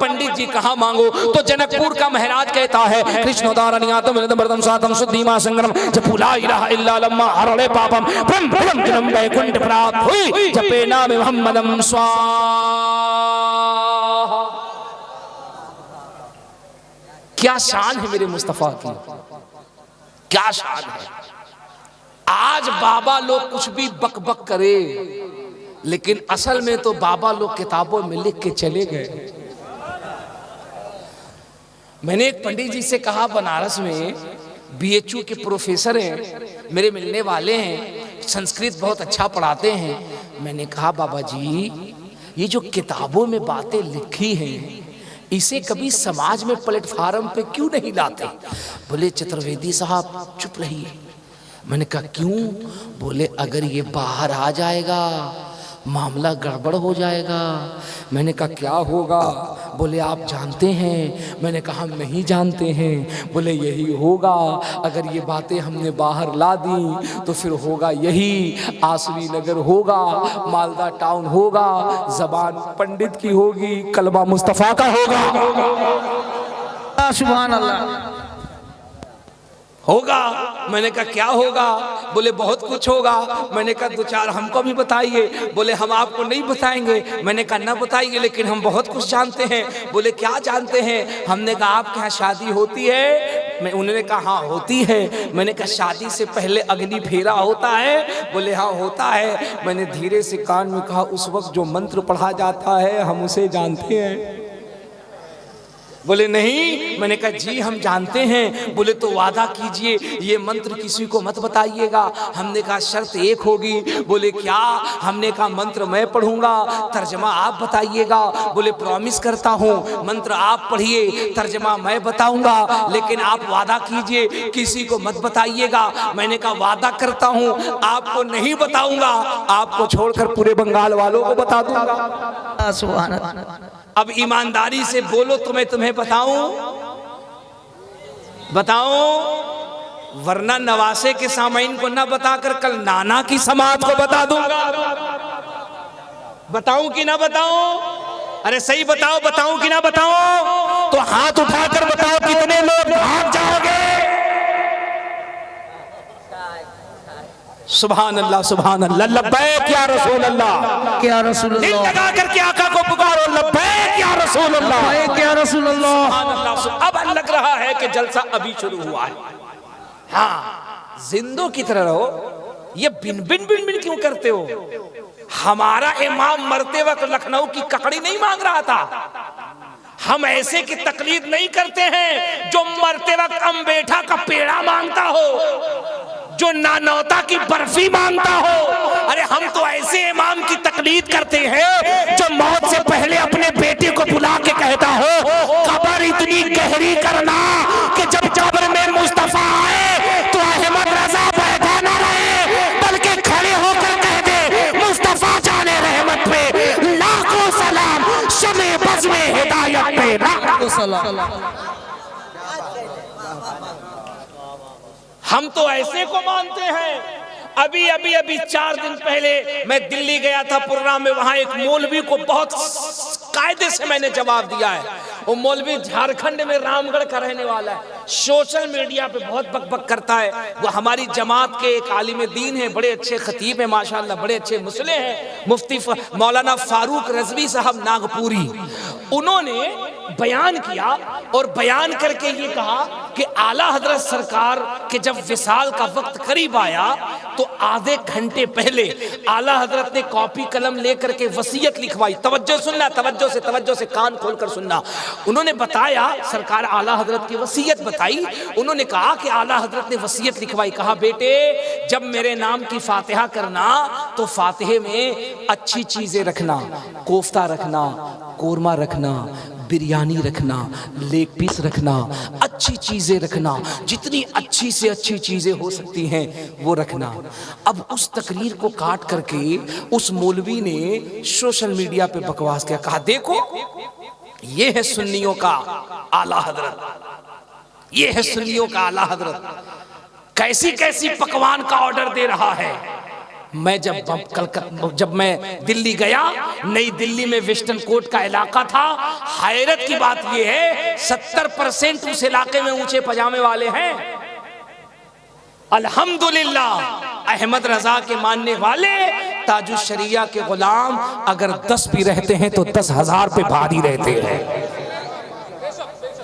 पंडित जी कहाँ मांगो? तो जनकपुर का महाराज कहता है कृष्णोदारण्यातम मृदम सातम शुद्धिमा संगम जपू ला इलाहा इल्ला लम्मा हरले पापम ब्रह्म ब्रह्म जन्म वैकुंठ प्राप्त हुई जपे नाम मोहम्मदम स्वाहा। क्या शान है मेरे मुस्तफा की, क्या शान है। आज बाबा लोग कुछ भी बक बक करे, लेकिन असल में तो बाबा लोग किताबों में लिख के चले गए। मैंने एक पंडित जी से कहा, बनारस में बीएचयू के प्रोफेसर हैं, मेरे मिलने वाले हैं, संस्कृत बहुत अच्छा पढ़ाते हैं। मैंने कहा बाबा जी, ये जो किताबों में बातें लिखी हैं इसे कभी समाज में प्लेटफार्म पे क्यों नहीं लाते? बोले चतुर्वेदी साहब चुप रहिए। मैंने कहा क्यों? बोले अगर ये बाहर आ जाएगा मामला गड़बड़ हो जाएगा। मैंने कहा क्या होगा? बोले आप जानते हैं। मैंने कहा हम नहीं जानते हैं। बोले यही होगा, अगर ये बातें हमने बाहर ला दी तो फिर होगा यही, आसवी नगर होगा, मालदा टाउन होगा, जबान पंडित की होगी, कलमा मुस्तफा का होगा। सुभान अल्लाह होगा। मैंने कहा क्या होगा? बोले बहुत कुछ होगा। मैंने कहा दो चार हमको भी बताइए। बोले हम आपको नहीं बताएंगे। मैंने कहा ना बताइए, लेकिन हम बहुत कुछ जानते हैं। बोले क्या जानते हैं? हमने कहा आपके यहाँ शादी होती है? उन्होंने कहा हाँ होती है। मैंने कहा शादी से पहले अग्नि फेरा होता है? बोले हाँ होता है। मैंने धीरे से कान में कहा उस वक्त जो मंत्र पढ़ा जाता है हम उसे जानते हैं? बोले नहीं। मैंने कहा जी हम जानते हैं। बोले तो वादा कीजिए ये मंत्र किसी को मत बताइएगा। हमने कहा शर्त एक होगी। बोले क्या? हमने कहा मंत्र मैं पढ़ूंगा, तर्जमा आप बताइएगा। बोले प्रॉमिस करता हूँ, मंत्र आप पढ़िए, तर्जमा मैं बताऊंगा, लेकिन आप वादा कीजिए किसी को मत बताइएगा। मैंने कहा वादा करता हूँ आपको नहीं बताऊंगा, आपको छोड़कर पूरे बंगाल वालों को बता दूंगा। सुभान अल्लाह। अब ईमानदारी से बोलो तो मैं तुम्हें बताऊं, वरना नवासे के सामाइन को ना बताकर कल नाना की समाज को बता दूंगा। बताऊं कि ना बताऊं? अरे सही बताओ, बताऊं कि ना बताऊं? तो हाथ उठाकर बताओ कितने लोग भाग जाओगे? सुभान अल्लाह, सुभान अल्लाह, लब्बैक या रसूल अल्लाह, क्या रसूल दिल अल्लाह, लगा करके आका को पुकारो, लब्बैक या रसूल अल्लाह, क्या रसूल अल्लाह। सुभान अल्लाह। अब लग रहा है कि जलसा अभी शुरू हुआ है। हाँ, जिंदों की तरह रहो। ये बिन बिन बिन बिन क्यों करते हो? हमारा इमाम मरते वक्त लखनऊ की ककड़ी नहीं मांग रहा था। हम ऐसे की तकलीद नहीं करते हैं जो मरते वक्त अम्बेठा का पेड़ा मांगता हो, जो नानौता की बर्फी मांगता हो। अरे हम तो ऐसे इमाम की तकलीद करते हैं जो मौत से पहले अपने बेटे को बुला के कहता हो कब्र इतनी गहरी करना कि जब कब्र में मुस्तफा आए तो अहमद रजा बैठा ना रहे, बल्कि खड़े होकर कह दे मुस्तफा जाने रहमत पे लाखों सलाम, शमे बज़ में हिदायत पे लाखों सलाम। हम तो ऐसे को मानते हैं। अभी 4 दिन पहले मैं दिल्ली गया था प्रोग्राम में, वहां एक मौलवी को बहुत कायदे से मैंने जवाब दिया है। वो मौलवी झारखंड में रामगढ़ का रहने वाला है, सोशल मीडिया पे बहुत बकबक करता है। वो हमारी जमात के एक आलिम दीन है, बड़े अच्छे खतीब हैं माशाल्लाह, बड़े अच्छे मुसले हैं, मुफ्ती मौलाना फारूक रजवी साहब नागपुरी। उन्होंने बयान किया और बयान करके ये कहा कि आला हजरत सरकार के जब विसाल का वक्त करीब आया तो आधे घंटे पहले आला हजरत ने कॉपी कलम लेकर के वसीयत लिखवाई। तवज्जो सुनना, तवज्जो से कान खोलकर सुनना। उन्होंने बताया, सरकार आला हजरत की वसीयत बताई। उन्होंने कहा कि आला हजरत ने वसीयत लिखवाई, कहा बेटे जब मेरे नाम की फातिहा करना तो फातिहे में अच्छी चीजें रखना, कोफ्ता रखना, कोरमा रखना, बिरयानी रखना, लेग पीस रखना, अच्छी चीजें रखना, जितनी अच्छी से अच्छी चीजें हो सकती हैं वो रखना। अब उस तकरीर को काट करके उस मौलवी ने सोशल मीडिया पे बकवास किया, कहा देखो ये है सुन्नियों का आला हजरत, ये है सुन्नियों का आला हजरत, कैसी कैसी पकवान का ऑर्डर दे रहा है। मैं जब मैं दिल्ली गया, नई दिल्ली में वेस्टर्न कोट का इलाका था। हैरत की बात यह है 70% उस इलाके में ऊंचे पजामे वाले हैं। अल्हम्दुलिल्लाह अहमद रजा के मानने वाले ताजुल शरिया के गुलाम अगर 10 भी रहते हैं तो 10,000 पे भारी रहते हैं।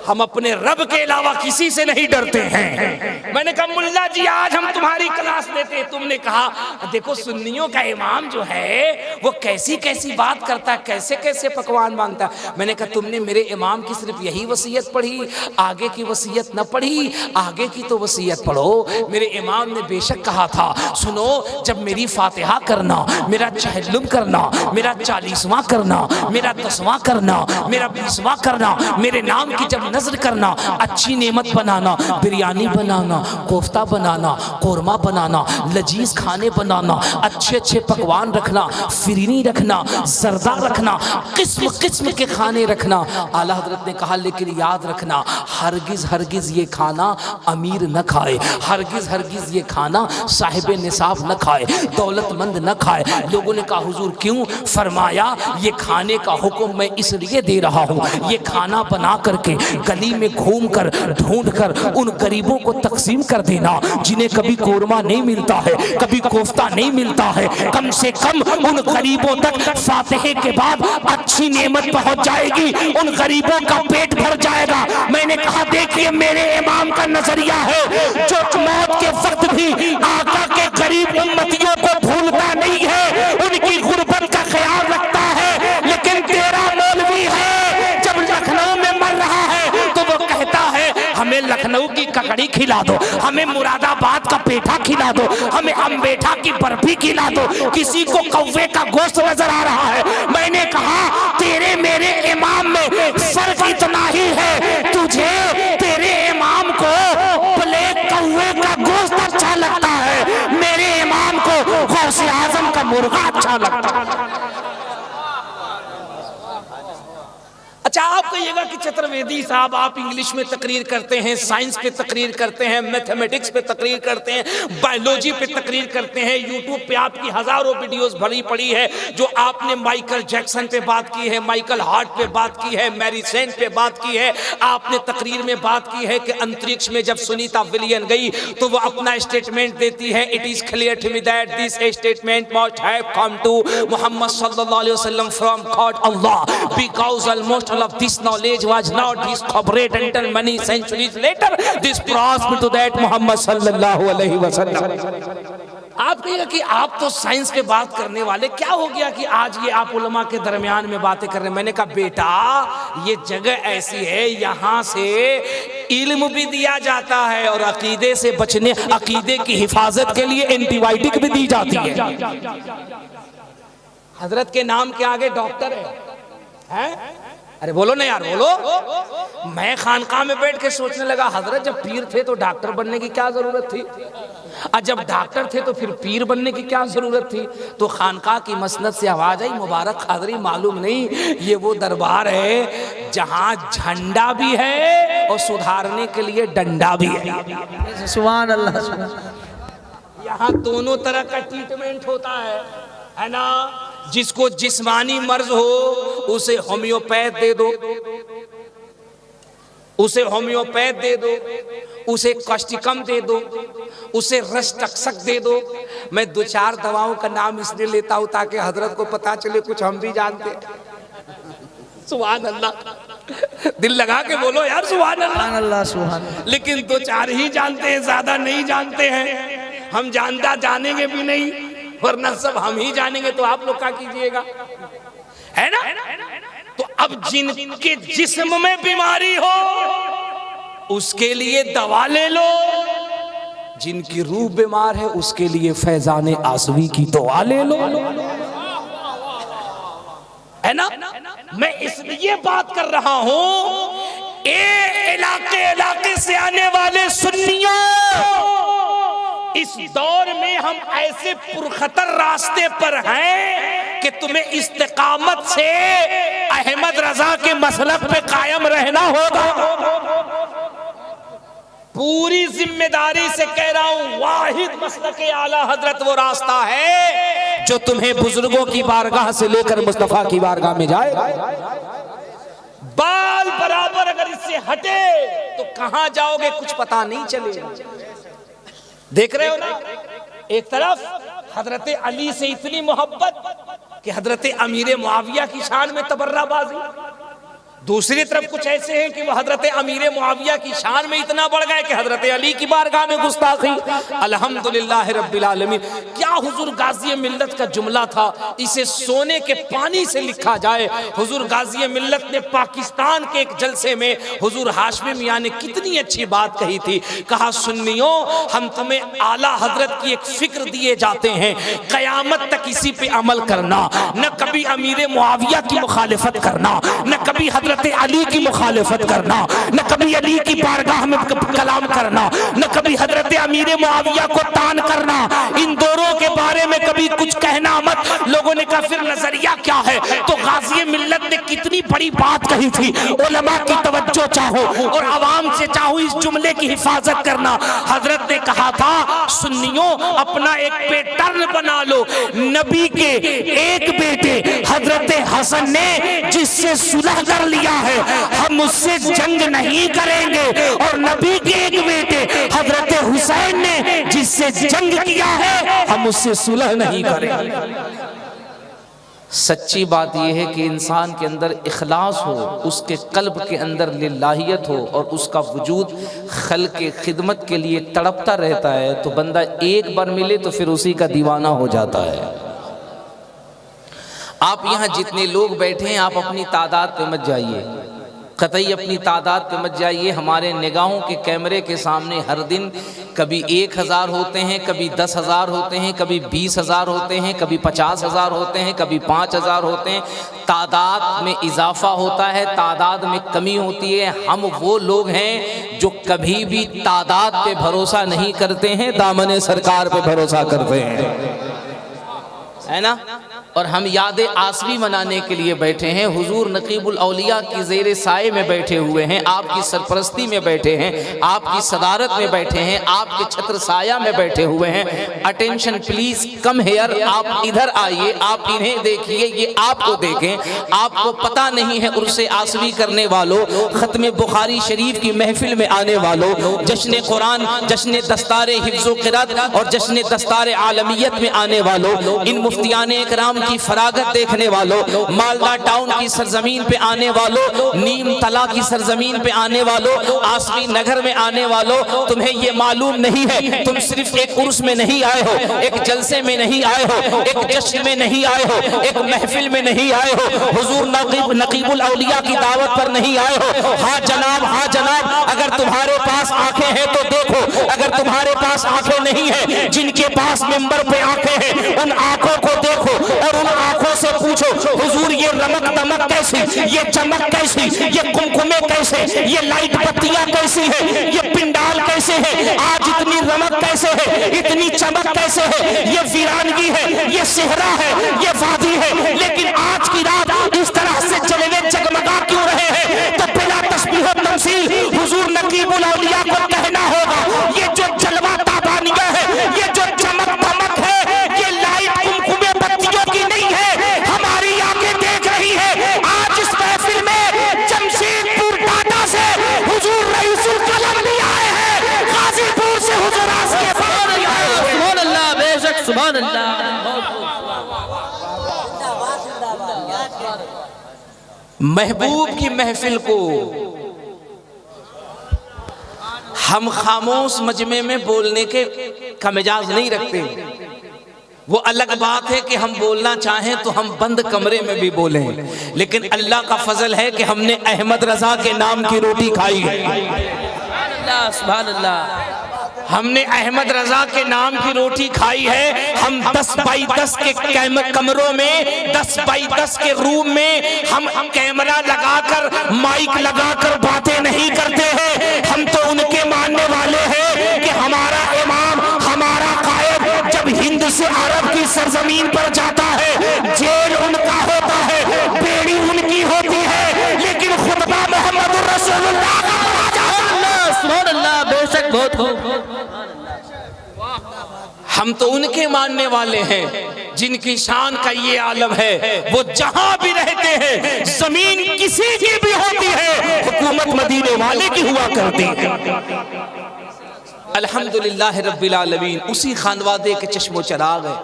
हम अपने रब के अलावा किसी से नहीं डरते हैं। मैंने कहा मुल्ला जी आज हम तुम्हारी क्लास लेते हैं। तुमने कहा देखो सुन्नियों का इमाम जो है वो कैसी कैसी बात करता है, कैसे कैसे पकवान मांगता है। मैंने कहा तुमने मेरे इमाम की सिर्फ यही वसीयत पढ़ी, आगे की वसीयत न पढ़ी, आगे की तो वसीयत पढ़ो। मेरे इमाम ने बेशक कहा था सुनो जब मेरी फातिहा करना, मेरा चहल्लुम करना, मेरा 40वां करना, मेरा 10वां करना, मेरा 20वां करना, मेरे नाम की जब नजर करना, अच्छी नेमत बनाना, बिरयानी बनाना, कोफ्ता बनाना, कोरमा बनाना, लजीज खाने बनाना, अच्छे अच्छे पकवान रखना, फिरनी रखना, जर्दा रखना, किस्म किस्म के खाने रखना। आला हजरत ने कहा लेकिन याद रखना हरगिज हरगिज ये खाना अमीर न खाए, हरगिज हरगिज ये खाना साहिब निसाब न खाए, दौलतमंद न खाए। लोगों ने कहा हुजूर क्यों? फरमाया ये खाने का हुक्म मैं इसलिए दे रहा हूँ, ये खाना बना करके गली में घूमकर ढूंढकर उन गरीबों को तकसीम कर देना जिन्हें कभी कोरमा नहीं मिलता है, कभी कोफ्ता नहीं मिलता है। कम से कम उन गरीबों तक फातिहे के बाद अच्छी नेमत पहुंच जाएगी, उन गरीबों का पेट भर जाएगा। मैंने कहा देखिए मेरे इमाम का नजरिया है जो मौत के वक्त भी आका के गरीब उम्मतियों को भूलता नहीं है, उनकी गुर्बत का ख्याल रखता है। लेकिन तेरा मौलवी है जब लखनऊ में मर रहा है तो वो कहता है हमें लखनऊ की ककड़ी खिला दो, हमें मुरादाबाद का पेठा खिला दो, हमें अम्बेठा की बर्फी खिला दो, किसी को कौवे का गोश्त नजर आ रहा है। मैंने कहा तेरे मेरे इमाम में फर्क इतना ही है, तुझे तेरे इमाम को ब्लैक कौवे का गोश्त अच्छा लगता है, मेरे इमाम को गौसे आजम का मुर्गा अच्छा लगता है। अच्छा आप कहिएगा कि चतुर्वेदी साहब आप इंग्लिश में तकरीर करते हैं, साइंस पे तकरीर करते हैं, मैथमेटिक्स पे तकरीर करते हैं, बायोलॉजी पे तकरीर करते हैं, यूट्यूब पे आपकी हजारों वीडियोस भरी पड़ी है जो आपने माइकल जैक्सन पे बात की है, माइकल हार्ट पे बात की है, मैरी सेंट पे बात की है। आपने तकरीर में बात की है कि अंतरिक्ष में जब सुनीता विलियम गई तो वो अपना स्टेटमेंट देती है, it is clear to me that this statement must have come to Muhammad सल्लल्लाहु अलैहि वसल्लम from God Allah because almost of this knowledge was not discovered until many centuries later this brought me to that Muhammad sallallahu alaihi wasallam। आप कहिएगा कि आप तो science पे बात करने वाले, क्या हो गया कि आज ये आप उलमा के दरमियान में बातें कर रहे हैं? मैंने कहा बेटा ये जगह ऐसी है यहाँ से इल्म भी दिया जाता है और अकीदे से बचने, अकीदे की हिफाजत के लिए एंटीबायोटिक भी दी जाती है। हजरत के नाम के आगे डॉक्टर है? अरे बोलो ना यार बोलो। मैं खानकाह में बैठ के सोचने लगा हजरत जब पीर थे तो डॉक्टर बनने की क्या जरूरत थी, और जब डॉक्टर थे तो फिर पीर बनने की क्या जरूरत थी? तो खानकाह की मसनद से आवाज आई मुबारक हाजरी मालूम नहीं ये वो दरबार है जहां झंडा भी है और सुधारने के लिए डंडा भी है। सुभान अल्लाह। यहाँ दोनों तरह का ट्रीटमेंट होता है ना। जिसको जिस्मानी मर्ज हो उसे होम्योपैथ दे दो, उसे होम्योपैथ दे दो, उसे कष्टिकम दे दो, उसे रसटक्सक दे दो। मैं 2-4 दवाओं का नाम इसलिए लेता हूं ताकि हजरत को पता चले कुछ हम भी जानते। सुभान अल्लाह, दिल लगा के बोलो यार सुभान अल्लाह। सुभान। लेकिन 2-4 ही जानते हैं, ज्यादा नहीं जानते हैं। हम जानता जानेंगे भी नहीं, वरना सब हम ही जानेंगे तो आप लोग क्या कीजिएगा, है ना। तो अब जिनके जिस्म में बीमारी हो उसके लिए दवा ले लो, जिनकी रूह बीमार है उसके लिए फैजाने आसवी की दुआ ले लो, है ना। मैं इसलिए बात कर रहा हूं इलाके इलाके से आने वाले सुन्नियों, इस दौर में हम ऐसे पुरखतर रास्ते पर हैं कि तुम्हें इस्तिकामत से अहमद रजा के मसलक पे कायम रहना होगा। पूरी जिम्मेदारी से कह रहा हूं, वाहिद मसलके आला हजरत वो रास्ता है जो तुम्हें बुजुर्गों की बारगाह से लेकर मुस्तफा की बारगाह में जाएगा। बाल बराबर अगर इससे हटे तो कहां जाओगे कुछ पता नहीं चलेगा। देख रहे हो ना, एक तरफ हजरत अली से इतनी मोहब्बत कि हजरत अमीर मुआविया की शान में तबर्राबाजी, दूसरी तरफ कुछ ऐसे हैं कि वह हजरत अमीर मुआविया की शान में इतना बढ़ गए कि हजरत अली की बारगाह में गुस्ताखी। अल्हम्दुलिल्लाह रब्बिल आलमीन। क्या हुजूर गाजी मिल्लत का जुमला था, इसे सोने के पानी से लिखा जाए। हुजूर गाजी मिल्लत ने पाकिस्तान के एक जलसे में हुजूर हाशमी मियां ने कितनी अच्छी बात कही थी। कहा, सुन्नियों हम तुम्हें आला हजरत की एक फिक्र दिए जाते हैं, कयामत तक इसी पे अमल करना, न कभी अमीर मुआविया की मुखालिफत करना, न कभी हजरत अली की मुखालिफत करना, न कभी अली की बारगाह में कलाम करना, न कभी हजरत अमीर मुआविया को तान करना। इन दोनों के बारे में कभी कुछ कहना मत। लोगों ने कहा फिर नजरिया क्या है? तो गाजी मिल्लत ने कितनी बड़ी बात कही थी। उलमा की तवज्जो चाहो और आवाम से चाहो इस जुमले की हिफाजत करना। हजरत ने कहा था, सुन्नियों अपना एक पैटर्न बना लो। नबी के एक बेटे हजरत हसन ने जिससे सुलह कर लिया है, हम उससे जंग नहीं करेंगे, और नबी के एक बेटे हजरत हुसैन ने जिससे जंग किया है, हम उससे सुलह नहीं करेंगे। सच्ची बात यह है कि इंसान के अंदर इखलास हो, उसके कल्ब के अंदर लिल्लाहियत हो और उसका वजूद खल के खिदमत के लिए तड़पता रहता है, तो बंदा एक बार मिले तो फिर उसी का दीवाना हो जाता है। आप यहाँ जितने लोग बैठे हैं, आप अपनी तादाद पे मत जाइए, कतई अपनी तादाद पे मत जाइए। हमारे निगाहों के कैमरे के सामने हर दिन कभी 1000 होते हैं, कभी 10,000 होते हैं, कभी 20,000 होते हैं, कभी 50,000 होते हैं, कभी 5,000 होते हैं। तादाद में इजाफा होता है, तादाद में कमी होती है। हम वो लोग हैं जो कभी भी तादाद पे भरोसा नहीं करते हैं, दामन सरकार पे भरोसा करते हैं, है ना। और हम याद आसवी मनाने के लिए बैठे हैं। हुजूर नकीबुल औलिया की ज़ेरे साए में बैठे हुए हैं, आपकी सरपरस्ती में बैठे हैं, आपकी सदारत में बैठे हैं, आपके छत्र साया में बैठे हुए हैं। अटेंशन प्लीज, कम हेयर, आप इधर आइए, आप इन्हें देखिए, ये आपको देखें। आपको पता नहीं है उर्से आसवी करने वालों, खत्म बुखारी शरीफ की महफिल में आने वालों, जश्न कुरान, जश्न दस्तारे हिफ्ज़ो क़िरात और जश्न दस्तारे आलमियत में आने वालों, इन मुफ्तियान इकराम की फरागत देखने वालों, मालदा टाउन की सरजमीन पे आने वालों, नीम तला की सरजमीन पे आने वालों, आसवी नगर में आने वालों, तुम्हें ये मालूम नहीं है तुम सिर्फ एक उर्स में नहीं आए हो, एक जलसे में नहीं आए हो, एक जश्न में नहीं आए हो, एक महफिल में नहीं आए हो, हुजूर नकीबुल औलिया की दावत पर नहीं आए हो। हाँ जनाब, हाँ जनाब, अगर तुम्हारे पास आंखें हैं तो देखो, अगर तुम्हारे पास आंखें नहीं है, जिनके पास मिंबर पे आंखें हैं उन आंखों को देखो और उन आंखों से पूछो, हुजूर ये रमक दमक कैसी, ये चमक कैसी, ये कुमकुमे कैसे, ये लाइट बत्तियां कैसी है, ये पिंडाल कैसे है, आज इतनी रमक कैसे है, इतनी चमक कैसे है, ये वीरानगी है, ये सेहरा है, ये वादी है, लेकिन आज की रात इस तरह से जलवे जगमगा क्यों रहे हैं? तो बिला तस्बीह व तमसील हुजूर नकीबुल औलिया को कहना होगा, ये जो जलवा ताबानिया है, ये जो चमक दमक है, ये लाइट कुमकुमे बत्तियों की नहीं है, हमारी आंखें देख रही है। आज इस महफिल में जमशेदपुर टाटा से हुजूर रईसुल कलम भी आए हैं, गाजीपुर से हुजूर आसिफ भी आए हैं। सुभान अल्लाह, बेशक सुभान अल्लाह। महबूब की महफिल को हम खामोश मजमे में बोलने के का मिजाज नहीं रखते। वो अलग बात है कि हम बोलना चाहें तो हम बंद कमरे में भी बोलें, लेकिन अल्लाह का फजल है कि हमने अहमद रजा के नाम की रोटी खाई है। सुभान अल्लाह, हमने अहमद रजा के नाम की रोटी खाई है। हम 10 बाई 10 के कमरों में, 10 बाई 10 के रूम में हम कैमरा लगाकर, माइक लगाकर बातें नहीं करते हैं। हम तो उनके मानने वाले हैं कि हमारा इमाम, हमारा कायद जब हिंद से अरब की सरजमीन पर जाता है, जेल उनका होता है, बेड़ी उनकी होती है, लेकिन खुतबा मोहम्मद रसूलुल्लाह का। सुभान अल्लाह, बेशक बहुत खूब। हम तो उनके मानने वाले हैं जिनकी शान का ये आलम है, वो जहां भी रहते हैं, जमीन किसी की भी होती है, हुकूमत मदीने वाले की हुआ करती है। अल्हम्दुलिल्लाह रब्बिल आलमीन। उसी खानवादे के चश्मो चिराग है,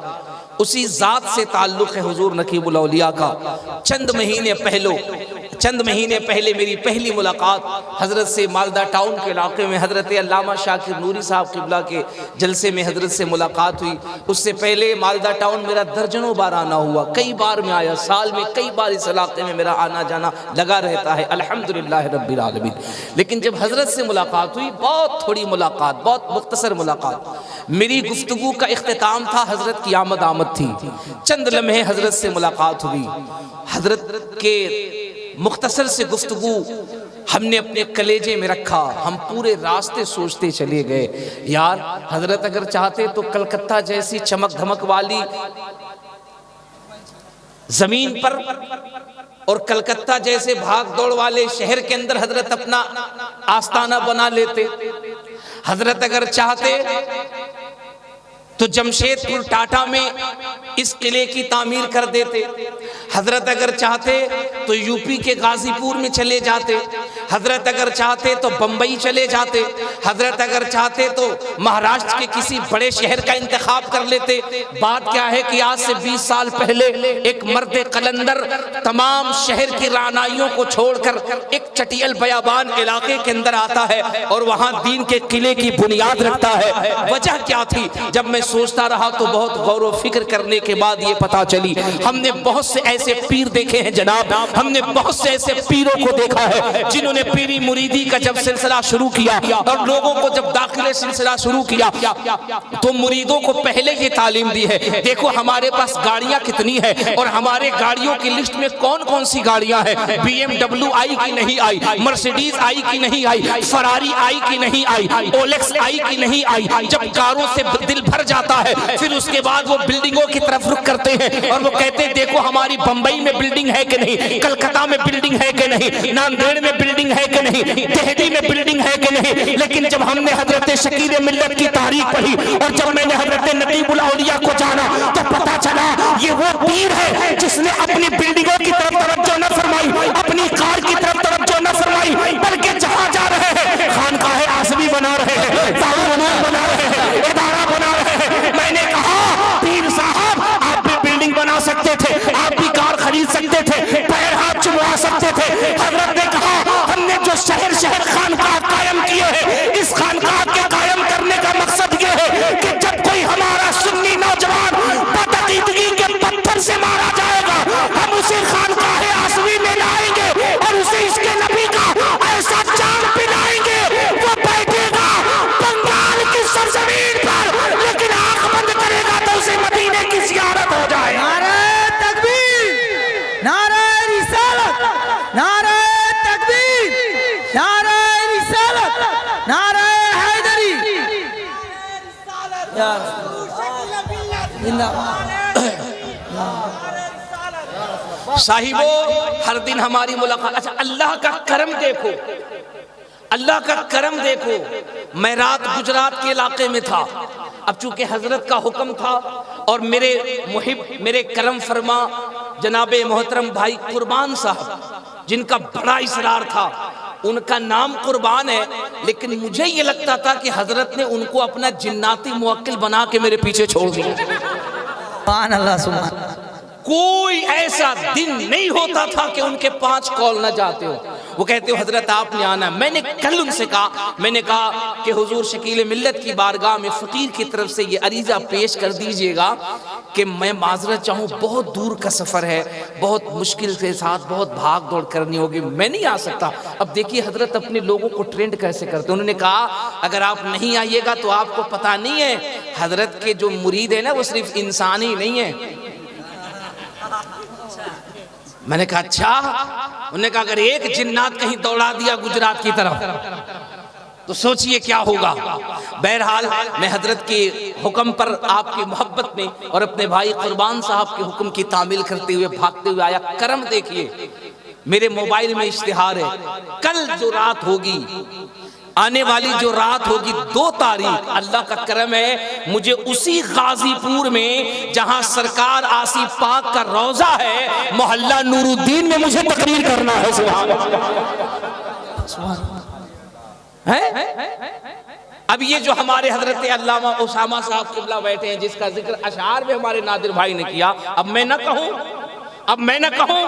उसी जात से ताल्लुक है हुजूर नकीबुल औलिया का। चंद महीने पहले मेरी पहली मुलाकात हजरत से मालदा टाउन के इलाके में हजरत अल्लामा शाकिर नूरी साहब किबला के जलसे में हजरत से मुलाकात हुई। उससे पहले मालदा टाउन मेरा दर्जनों बार आना हुआ, कई बार मैं आया, साल में कई बार इस इलाके में मेरा आना जाना लगा रहता है, अल्हम्दुलिल्लाह रब्बिल आलमीन। लेकिन जब हजरत से मुलाकात हुई, बहुत थोड़ी मुलाकात, बहुत मुख्तसर मुलाकात, मेरी गुफ्तगू का इख्तिताम था, हजरत की आमद थी। चंद लम्हे हजरत से मुलाकात हुई, हजरत के मुख्तसर से गुफ्तगू हमने अपने कलेजे में रखा। हम पूरे रास्ते सोचते चले गए, यार हजरत अगर चाहते तो कलकत्ता जैसी चमक धमक वाली जमीन पर और कलकत्ता जैसे भाग दौड़ वाले शहर के अंदर हजरत अपना आस्थाना बना लेते। हजरत अगर चाहते तो जमशेदपुर टाटा में इस किले की तामीर कर देते। हजरत अगर चाहते तो यूपी के गाजीपुर में चले जाते। हजरत अगर चाहते तो बंबई चले जाते। हजरत अगर चाहते तो महाराष्ट्र के किसी बड़े शहर का इंतखाब कर लेते। बात क्या है कि आज से 20 साल पहले एक मर्द कलंदर तमाम शहर की रानाइयों को छोड़कर एक चटियल बयाबान इलाके के अंदर आता है और वहां दीन के किले की बुनियाद रखता है। वजह क्या थी? जब मैं सोचता रहा तो बहुत गौर व फिक्र करने के बाद ये पता चली, हमने बहुत से ऐसे पीर देखे हैं जनाब, हमने बहुत से ऐसे पीरों को देखा है जिन्होंने पीरी मुरीदी का जब सिलसिला शुरू किया और लोगों को जब दाखिले सिलसिला शुरू किया तो मुरीदों को पहले ये तालीम दी है, देखो हमारे पास गाड़ियां कितनी है और हमारे गाड़ियों की लिस्ट में कौन कौन सी गाड़ियां हैं। BMW आई कि नहीं आई, मर्सिडीज आई कि नहीं आई, फरारी आई कि नहीं आई, ओलेक्स आई कि नहीं आई। जब कारों से दिल भर जाता है फिर उसके बाद वो बिल्डिंगों की तरफ रुख करते हैं और वो कहते हैं देखो हमारी बंबई में बिल्डिंग है कि नहीं, कलकत्ता में बिल्डिंग है कि नहीं, नांदेड़ में बिल्डिंग है कि नहीं, दिल्ली में बिल्डिंग है कि नहीं। लेकिन जब हमने हजरत शकीर मिल्लत की तारीख पढ़ी और जब मैंने हजरत नकीबुल औलिया को जाना तो पता चला ये वो पीर है जिसने अपनी बिल्डिंगों की तरफ तवज्जो न फरमाई, अपनी कार की तरफ तवज्जो न फरमाई, बल्कि जहां जा रहे हैं खानकाहे आसमी बना रहे हैं, दारुल बना रहे हैं, इदारा बना रहे हैं। मैंने कहा पीर साहब आप भी बिल्डिंग बना सकते थे, आप भी कार खरीद सकते थे, पैर हाथ चुमवा सकते थे। हजरत ने कहा हमने जो शहर शहर खानकाह कायम किए हैं, इस खानकाह के कायम करने का मकसद ये है कि जब कोई हमारा सुन्नी नौजवान बदअकीदगी के पत्थर से मारा जाएगा, हम उसे खानकाह आसमी में लाएंगे और उसे इसके नबी का ऐसा चांद पिलाएंगे, वो बैठेगा बंगाल की सरजमीन पर लेकिन आंख बंद करेगा तो उसे मदीने की ज़ियारत हो जाए। नारे तकबीर, नारे रिसालत, नारे तकबीर, नारे रिसालत, नारे हैदरी। साहिबो हर दिन हमारी मुलाकात। अच्छा अल्लाह का करम देखो, अल्लाह का करम देखो। मैं रात गुजरात के इलाके में था, अब चूंकि हजरत का हुक्म था और मेरे मुहिब मेरे करम फरमा जनाबे मोहतरम भाई कुर्बान साहब जिनका बड़ा इसरार था, उनका नाम कुर्बान है, लेकिन मुझे ये लगता था कि हजरत ने उनको अपना जिन्नाती मुवक्किल बना के मेरे पीछे छोड़ दिया। सुभान अल्लाह, सुभान। कोई ऐसा दिन नहीं होता था कि उनके 5 कॉल ना जाते हो। वो कहते हो हजरत आपने आना। मैंने कल उनसे कहा, मैंने कहा कि हुजूर शकील मिल्लत की बारगाह में फकीर की तरफ से ये अरीजा पेश कर दीजिएगा कि मैं माजरत चाहूँ, बहुत दूर का सफ़र है, बहुत मुश्किल के साथ बहुत भाग दौड़ करनी होगी, मैं नहीं आ सकता। अब देखिए हजरत अपने लोगों को ट्रेंड कैसे करते। उन्होंने कहा अगर आप नहीं आइएगा तो आपको पता नहीं है हजरत के जो मुरीद है ना वो सिर्फ इंसान ही नहीं है। मैंने कहा अच्छा। उन्होंने कहा अगर एक जिन्नात कहीं दौड़ा दिया गुजरात की तरफ तो सोचिए क्या होगा। बहरहाल मैं हजरत के हुक्म पर आपकी मोहब्बत में और अपने भाई कुर्बान साहब के हुक्म की तामील करते हुए भागते हुए आया। करम देखिए, मेरे मोबाइल में इश्तिहार है, कल जो रात होगी आने वाली जो रात होगी 2 तारीख, अल्लाह का करम है, मुझे उसी गाजीपुर में जहां सरकार आसिफ पाक का रोजा है, मोहल्ला नूरुद्दीन में मुझे तकरीर करना है। सुभान है। अब ये जो हमारे हजरत अल्लामा उसामा साहब किबला बैठे हैं, जिसका जिक्र अशआर में हमारे नादिर भाई ने किया, अब मैं न कहूं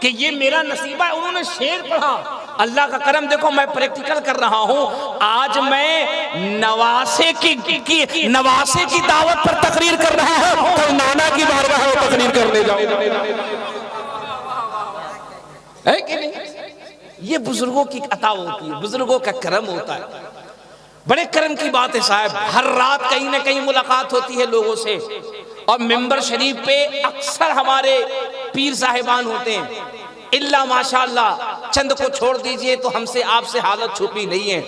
कि ये मेरा नसीबा है। उन्होंने शेर पढ़ा, अल्लाह का करम देखो मैं प्रैक्टिकल कर रहा हूं। आज मैं नवासे की दावत पर तकरीर कर रहा हूं, तो नाना की बारगाह में तकरीर करने जाऊं, है कि नहीं? ये बुजुर्गों की अता होती है, बुजुर्गों का करम होता है। बड़े करम की बात है साहब, हर रात कहीं ना कहीं मुलाकात होती है लोगों से, और मिंबर शरीफ पे अक्सर हमारे पीर साहिबान होते हैं, इल्ला माशाअल्लाह चंद को छोड़ दीजिए तो हमसे आपसे हालत छुपी नहीं है।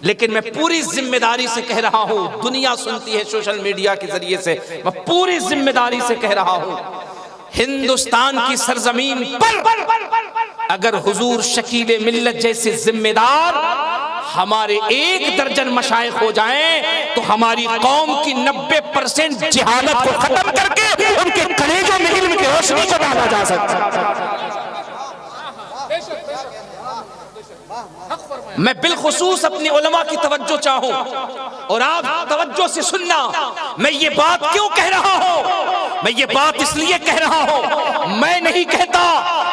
लेकिन मैं पूरी जिम्मेदारी से कह रहा हूं, दुनिया सुनती है सोशल मीडिया के जरिए से, मैं पूरी जिम्मेदारी से कह रहा हूं, हिंदुस्तान की सरजमीन पर अगर हुजूर शकील मिल्लत जैसे जिम्मेदार हमारे 1 दर्जन मशाइख हो जाएं, तो हमारी कौम की 90% जिहालत को खत्म करके उनके कलेजों में इल्म की रोशनी को डाला जा सकता। मैं बिलखुसूस अपनी उलमा की तवज्जो चाहूं, और आप तवज्जो से सुनना। मैं ये बात क्यों कह रहा हूं? मैं ये बात इसलिए कह रहा हूं, मैं नहीं कहता,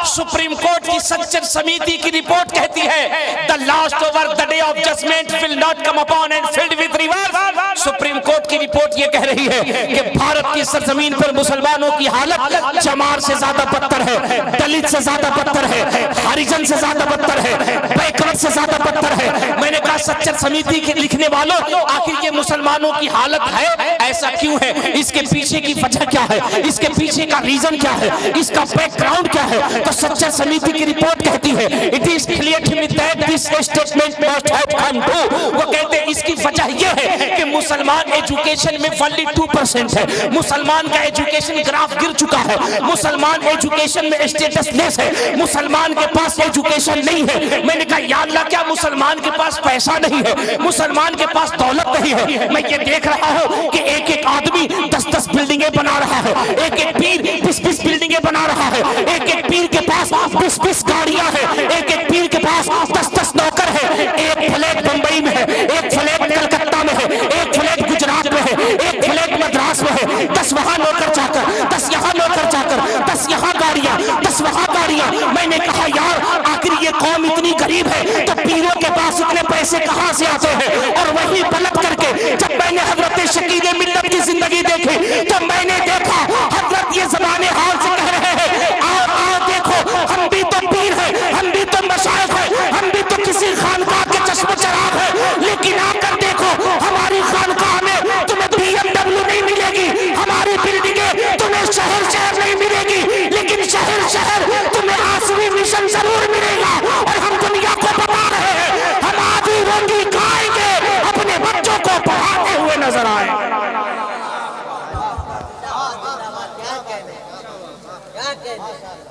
सुप्रीम कोर्ट की सच्चर समिति की रिपोर्ट कहती है the last over the day of judgement will not come upon and filled with rivers. Supreme court की रिपोर्ट ये कह रही है कि भारत की सरजमीन पर मुसलमानों की हालत चमार से ज्यादा बदतर है, दलित से ज्यादा बदतर है, हरिजन से ज्यादा बदतर है, बैकवर्ड से ज्यादा बदतर है। मैंने कहा सच्चर समिति के लिखने वालों, आखिर ये मुसलमानों की हालत है, ऐसा क्यों है? इसके पीछे की वजह क्या है? इसके पीछे का रीजन क्या है? इसका बैकग्राउंड क्या है? तो सच्चर समिति की रिपोर्ट कहती है it is clear to me that this statement must have come true. वो कहते हैं इसकी वजह यह है कि मुसलमान एजुकेशन में ओनली 2% है, मुसलमान का एजुकेशन ग्राफ गिर चुका है, मुसलमान एजुकेशन में स्टेटसलेस है, मुसलमान के पास एजुकेशन नहीं है। मैंने कहा या अल्लाह, क्या मुसलमान के पास पैसा नहीं है? मुसलमान के पास दौलत नहीं है? मैं ये देख रहा हूँ कि एक आदमी 10-10 बिल्डिंगें बना रहा है, एक पीर 20-20 बिल्डिंगें बना रहा है, एक पीर के पास 20-20 गाड़ियां हैं, एक पीर के पास 10-10 नौकर है, एक फ्लैट बंबई में है, एक फ्लैट कलकत्ता में है, एक फ्लैट गुजरात में है, एक फ्लैट मद्रास में है, 10 वहां नौकर चाकर, 10 यहाँ नौकर चाकर, 10 यहाँ गाड़ियां, 10 वहां गाड़ियां। मैंने कहा यार, आखिर ये कौम इतनी गरीब है तो पीरों के पास इतने पैसे कहां से आते हैं? और वही पलट करके जब मैंने हजरत शकील मिल्लत की जिंदगी देखी, तो मैंने देखा हजरत ये ज़बाने हाल से कह रहे हैं आओ देखो, हम भी तो पीर हैं, हम भी तो मशाइख हैं, हम भी तो किसी खानकाह के चश्मे चराग हैं, लेकिन आकर देखो हमारी खानकाह में तुम्हें BMW नहीं मिलेगी, हमारी बिल्डिंगें तुम्हें शहर नहीं मिलेगी, लेकिन शहर तुम्हें आसमी मिशन जरूर मिलेगा। और हम दुनिया को बता रहे हैं, हम आधी रोटी खाएंगे, अपने बच्चों को पढ़ाते हुए नजर आए।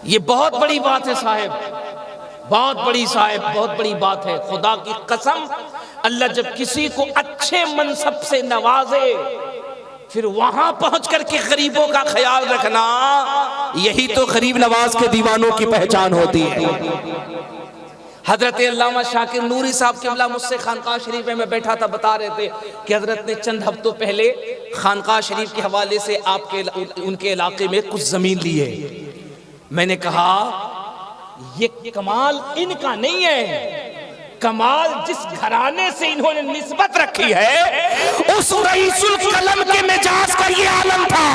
ये बहुत बड़ी बात है साहब, बहुत बड़ी बात है। खुदा की कसम, अल्लाह जब किसी को अच्छे मनसब से नवाजे, फिर वहां पहुंच करके गरीबों का ख्याल रखना, यही तो गरीब नवाज के दीवानों की पहचान होती है। हजरत अल्लामा शाकिर नूरी साहब किबला मुझसे खानकाह शरीफ में मैं बैठा था, बता रहे थे कि हजरत ने चंद हफ्तों पहले खानकाह शरीफ के हवाले से उनके इलाके में कुछ जमीन ली है। मैंने कहा ये कमाल इनका नहीं है, कमाल जिस घराने से इन्होंने निस्बत रखी है, उस रईसुल कलम के मिजाज का ये आलम था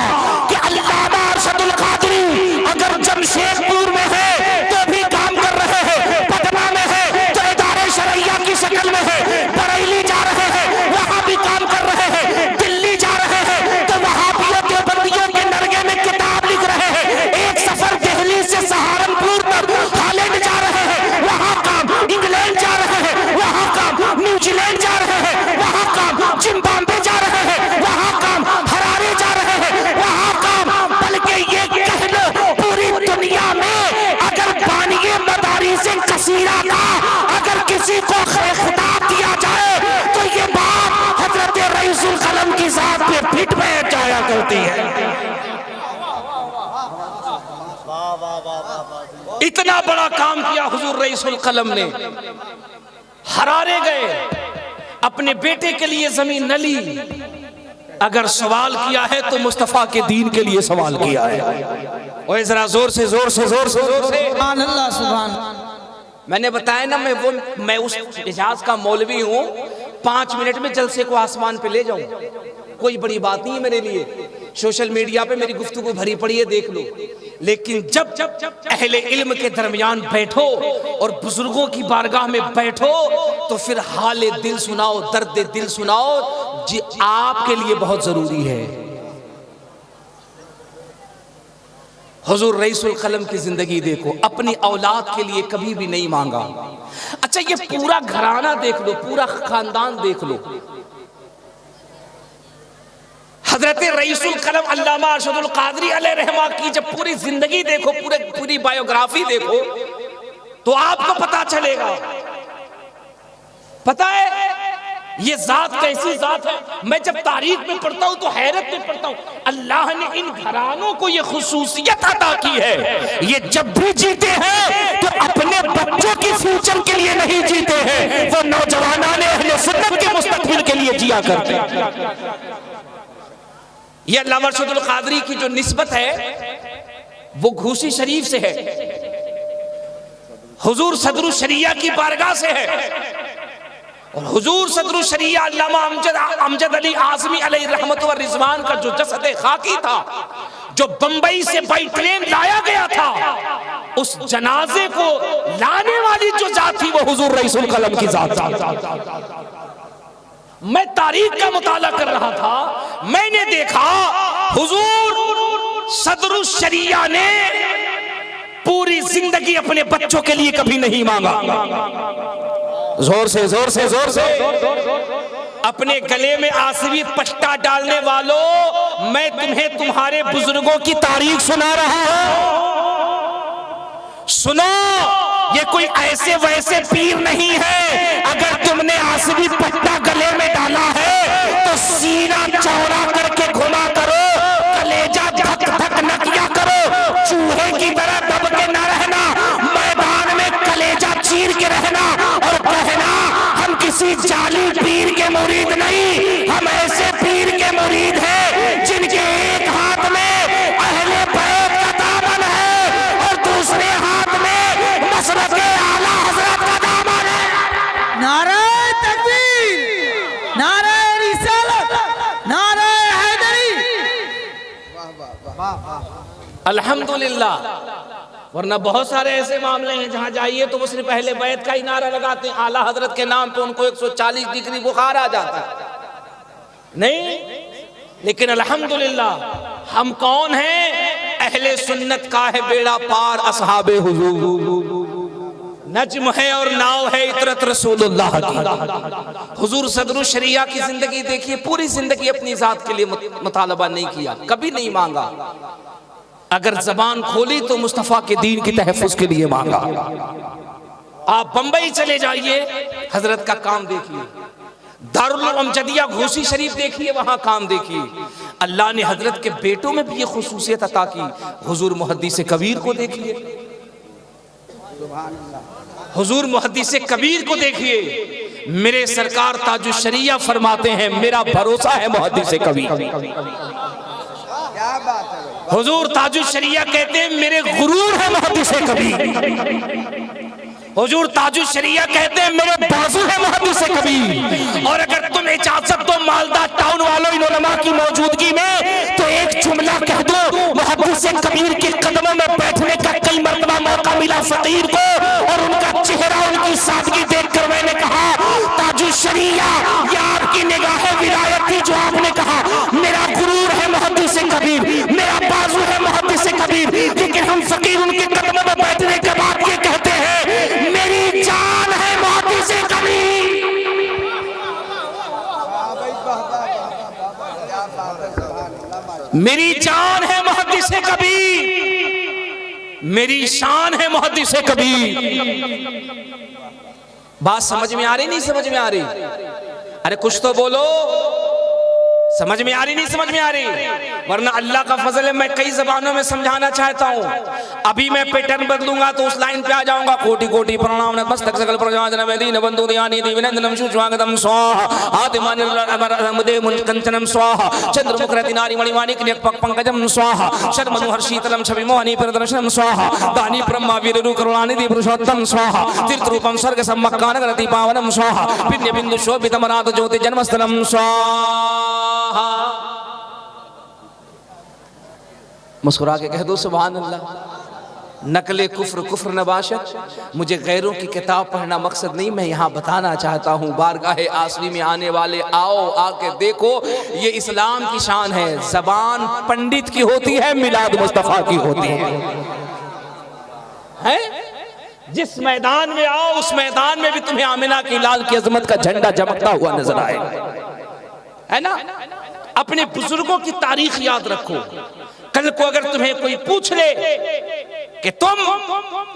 कि अल्लामा अरशदुल कादरी अगर जमशेदपुर में है तो भी काम कर रहे हैं, पटना में है तो इदारे शरैया की शक्ल में है, बरेली जा रहे हैं वहां भी काम कर रहे हैं, दिल्ली जा रहे हैं तो वहां भी देवबंदियों के नरगे में किताब लिख रहे हैं, एक सफर दिल्ली से सहारनपुर तक हॉलैंड जा रहे हैं, वहां काम, इंग्लैंड जा रहे हैं वहां काम, न्यूजीलैंड जा रहे हैं वहां काम, जिम्बाब्वे जा रहे हैं वहां काम, हरारे जा रहे हैं वहां काम। बल्कि ये कह लो पूरी दुनिया में अगर बानिए मदारिस कसीरा का अगर किसी को खुदा इतना बड़ा काम किया हुजूर रईसुल कलम ने। हरारे गए, अपने बेटे के लिए जमीन न ली। अगर सवाल किया है तो मुस्तफा के दीन के लिए सवाल किया है। ओए जरा जोर से जोर से जोर से जोर से सुभान अल्लाह सुभान। मैंने बताया ना, मैं उस इजाज का मौलवी हूं, 5 मिनट में जलसे को आसमान पे ले जाऊं, कोई बड़ी बात नहीं है मेरे लिए। सोशल मीडिया पे मेरी गुफ्तगू भरी पड़ी है, देख लो। लेकिन जब अहले इल्म के दरमियान बैठो और बुजुर्गों की बारगाह में बैठो तो फिर हाले दिल सुनाओ, दर्द दिल सुनाओ, जी आपके लिए बहुत जरूरी है। हुजूर रईसुल कलम की जिंदगी देखो, अपनी औलाद के लिए कभी भी नहीं मांगा। अच्छा, ये पूरा घराना देख लो, पूरा खानदान देख लो। हजरत रईसुल कलम अल्लामा अरशदुल कादरी अलैहि रहमा की जब पूरी जिंदगी देखो, पूरी बायोग्राफी देखो, तो आपको पता चलेगा। पता है ये जात कैसी जात है। मैं जब तारीख में पढ़ता हूं तो हैरत में पढ़ता हूं, अल्लाह ने इन घरानों को ये खुसूसियत अता की है, ये जब भी जीते हैं तो अपने बच्चों की फ्यूचर के लिए नहीं जीते हैं, वो नौजवानान अहले सुन्नत के मुस्तकबिल के लिए जिया करते हैं। ये अल्लामा अरशदुल कादरी की जो निस्बत है वो घूसी शरीफ से है, हुजूर सदरुल शरिया की बारगाह से है। और हुजूर सदरुल शरिया अल्लामा अमजद अली आज़मी अलैहि रहमत व रिज़वान का जो जसद खाकी था, जो बंबई से बाई ट्रेन लाया गया था, उस जनाजे को लाने वाली जो जात थी वो हुजूर रईसुल कलम की जात थी। मैं तारीख का मुताला कर रहा था, मैंने देखा हुजूर सदरुल शरिया ने पूरी जिंदगी अपने बच्चों के लिए कभी नहीं मांगा। जोर से जोर से जोर से अपने गले में आसवी पट्टा डालने वालों, मैं तुम्हें तुम्हारे बुजुर्गों की तारीख सुना रहा हूं। सुनो, ये कोई ऐसे वैसे पीर नहीं है। अगर तुमने आसवी पट्टा गले में डाला है तो सीना चौड़ा करके घुमा करो, कलेजा धक धक न किया करो, चूहे की तरह दब के न रहना, मैदान में कलेजा चीर के रहना और कहना हम किसी जाली पीर के मुरीद नहीं, हम ऐसे पीर के मुरीद हैं जिनके एक हाथ में अहले बैत का दामन है और दूसरे हाथ में मसरत आला हजरत का दामन है। नारे तकबीर, नारे रिसालत, नारे हैदरी। अल्हम्दुलिल्लाह। वरना बहुत सारे ऐसे मामले हैं जहां जाइए तो वो सिर्फ पहले बैत का ही नारा लगाते हैं, आला हजरत के नाम पे उनको 140 डिग्री बुखार आ जाता है। नहीं, लेकिन अल्हम्दुलिल्लाह हम कौन हैं? अहले सुन्नत का है बेड़ा पार, असहाबे हुजूर, नज्म है और नाव है इतरत रसूलुल्लाह की। हुजूर सदरुल शरिया की जिंदगी देखिए, पूरी जिंदगी अपनी जात के लिए मुतालबा नहीं किया, कभी नहीं मांगा। अगर जबान खोली तो मुस्तफा के दीन की तहफ्फुज के लिए मांगा। आप बंबई चले जाइए, हजरत का काम देखिए, दारुल अमजदिया घोसी शरीफ देखिए, वहां काम देखिए। अल्लाह ने हजरत के बेटों में भी ये खुसूसियत अता की। हुजूर मुहद्दिस कबीर को देखिए, हुजूर मुहद्दिस कबीर को देखिए। मेरे सरकार ताजुल शरिया फरमाते हैं, मेरा भरोसा है मुहद्दिस कबीर। हुजूर ताजुल शरिया कहते हैं मेरे गुरूर है मुहद्दिस कबीर। हुजूर ताजुल शरिया कहते हैं मेरे बाजू है मुहद्दिस कबीर। और अगर तुम इजाजत दो मालदा टाउन वालों इन उलमा की मौजूदगी में तो एक जुमला कह दो, मुहद्दिस कबीर के कदमों में बैठने का कई मरतबा मौका मिला फकीर को, और उनका चेहरा, उनकी सादगी देखकर मैंने कहा ताजुल शरिया ये आपकी निगाह विलायत थी जो आपने कहा मेरा गुरूर है मुहद्दिस कबीर, मेरा बाजू है मुहद्दिस कबीर। लेकिन हम फकीर उनके कदमों में बैठने के बाद ये कहते हैं मेरी जान है मुहद्दिस कबीर। मेरी जान है मुहद्दिस कबीर, मेरी शान है मुहद्दिस कबीर। बात समझ में आ रही नहीं समझ में आ रही? अरे कुछ तो बोलो। समझ में आ रही नहीं समझ में आ रही? वरना अल्लाह का फजल है, मैं कई जबानों में समझाना चाहता हूँ। अभी मैं पैटर्न बदलूंगा तो उस लाइन पे आ जाऊंगा। कोटि कोटि प्रणाम नतमस्तक सकल प्रजाजन में दीन बंधु दयानि दिविनंदनम सुस्वागतम स्वाहा आदिमानिर्मदे मुनिकंचनम स्वाहा चंद्रमुख रतिनारी मणिमाणिक निकपक पंकजम स्वाहा शर्मनु हर्षीतलम छवि मोहनी प्रदर्शनम स्वाहा दानी ब्रह्मा वीररु करुणानिधि पुरुषोत्तम स्वाहा तीर्थरूपम स्वर्ग सम्मक्कान गणति पावनम स्वाहा पिण्य बिंदु शोभितम रात ज्योति जन्मस्थलम स्वाहा। मुस्कुरा के कह दो सुभान अल्लाह। नकले कुफ्र कुफ्र नबाशत। मुझे गैरों की किताब पढ़ना मकसद नहीं, मैं यहाँ बताना चाहता हूँ बारगाहे आसवी में आने वाले आओ आके देखो, ये इस्लाम की शान है। जबान पंडित की होती है, मिलाद मुस्तफा की होती है? जिस मैदान में आओ उस मैदान में भी तुम्हें आमिना की लाल की अजमत का झंडा चमकता हुआ नजर आएगा, है ना? अपने बुजुर्गों की तारीख याद रखो। कल को अगर तुम्हें कोई पूछ ले कि तुम